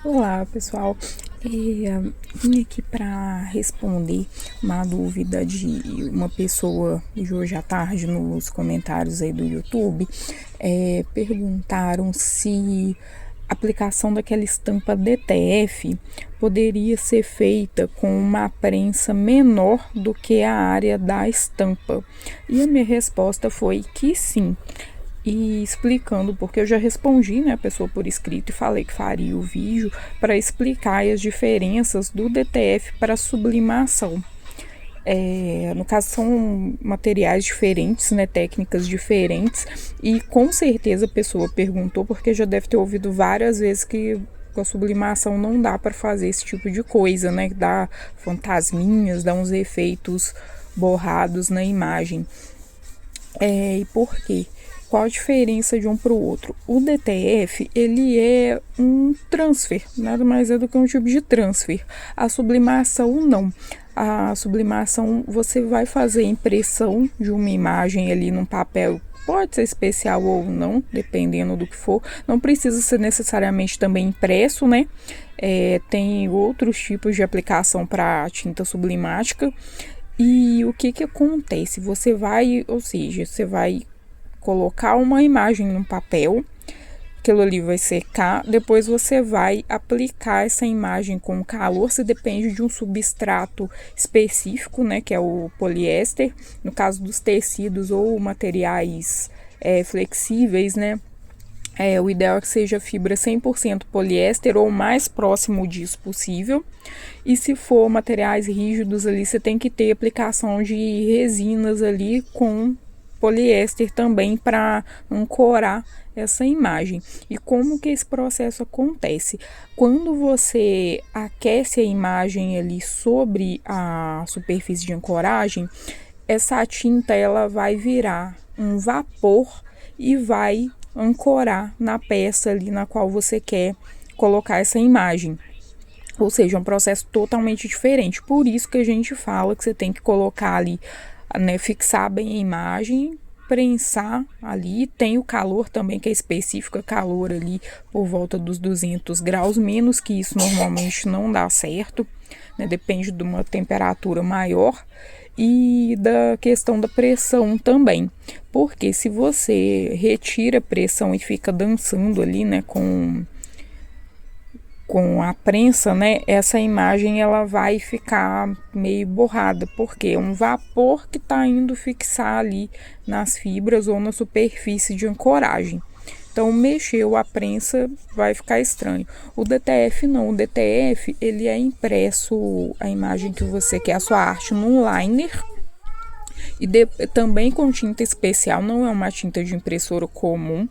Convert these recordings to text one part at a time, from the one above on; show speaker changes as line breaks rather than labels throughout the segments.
Olá, pessoal. Vim aqui para responder uma dúvida de uma pessoa de hoje à tarde nos comentários aí do YouTube. Perguntaram se a aplicação daquela estampa DTF poderia ser feita com uma prensa menor do que a área da estampa. E a minha resposta foi que sim, e explicando, porque eu já respondi, né, a pessoa por escrito e falei que faria o vídeo para explicar as diferenças do DTF para sublimação. No caso, são materiais diferentes, né, técnicas diferentes, e com certeza a pessoa perguntou porque já deve ter ouvido várias vezes que com a sublimação não dá para fazer esse tipo de coisa, né, dá fantasminhas, dá uns efeitos borrados na imagem. E por quê? Qual a diferença de um para o outro? O DTF, ele é um transfer, nada mais é do que um tipo de transfer. A sublimação, não. A sublimação, você vai fazer impressão de uma imagem ali num papel, pode ser especial ou não, dependendo do que for. Não precisa ser necessariamente também impresso, né? Tem outros tipos de aplicação para tinta sublimática. E o que acontece? Você vai colocar uma imagem no papel, aquilo ali vai secar, depois você vai aplicar essa imagem com calor, se depende de um substrato específico, né, que é o poliéster, no caso dos tecidos ou materiais flexíveis, né, o ideal é que seja fibra 100% poliéster ou o mais próximo disso possível. E se for materiais rígidos ali, você tem que ter aplicação de resinas ali com poliéster também para ancorar essa imagem. E como que esse processo acontece? Quando você aquece a imagem ali sobre a superfície de ancoragem, essa tinta ela vai virar um vapor e vai ancorar na peça ali na qual você quer colocar essa imagem. Ou seja, um processo totalmente diferente. Por isso que a gente fala que você tem que colocar ali, né, fixar bem a imagem, prensar ali. Tem o calor também, que é específico, é calor ali por volta dos 200 graus. Menos que isso normalmente não dá certo, né, depende de uma temperatura maior. E da questão da pressão também, porque se você retira a pressão e fica dançando ali, né, com a prensa, né, essa imagem ela vai ficar meio borrada, porque é um vapor que está indo fixar ali nas fibras ou na superfície de ancoragem. Então, mexeu a prensa, vai ficar estranho. O DTF não, o DTF ele é impresso a imagem que você quer, a sua arte, num liner, e também com tinta especial, não é uma tinta de impressora comum.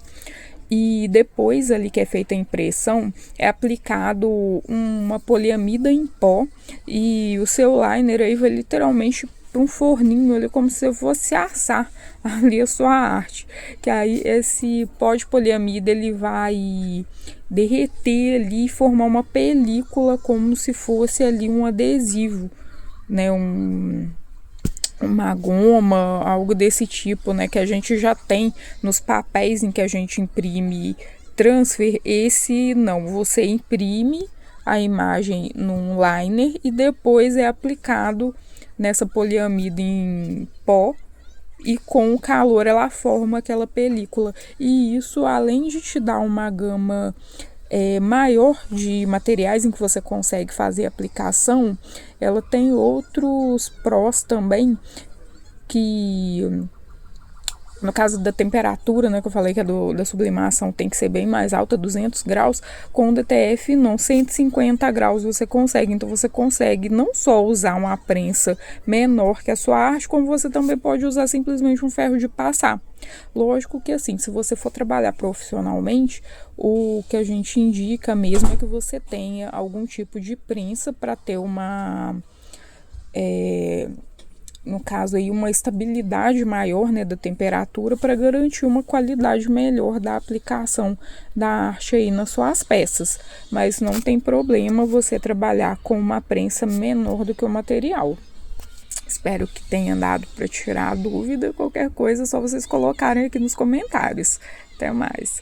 E depois ali que é feita a impressão, é aplicado uma poliamida em pó e o seu liner aí vai literalmente para um forninho ali, como se fosse assar ali a sua arte. Que aí esse pó de poliamida ele vai derreter ali e formar uma película como se fosse ali um adesivo, né? Uma goma, algo desse tipo, né, que a gente já tem nos papéis em que a gente imprime transfer. Esse não, você imprime a imagem num liner e depois é aplicado nessa poliamida em pó e com o calor ela forma aquela película. E isso, além de te dar uma gama maior de materiais em que você consegue fazer aplicação, ela tem outros prós também, que no caso da temperatura, né, que eu falei que da sublimação tem que ser bem mais alta, 200 graus, com o DTF não, 150 graus você consegue. Então você consegue não só usar uma prensa menor que a sua arte, como você também pode usar simplesmente um ferro de passar. Lógico que assim, se você for trabalhar profissionalmente, o que a gente indica mesmo é que você tenha algum tipo de prensa para ter no caso aí, uma estabilidade maior, né, da temperatura, para garantir uma qualidade melhor da aplicação da arte aí nas suas peças. Mas não tem problema você trabalhar com uma prensa menor do que o material. Espero que tenha dado para tirar a dúvida. Qualquer coisa é só vocês colocarem aqui nos comentários. Até mais.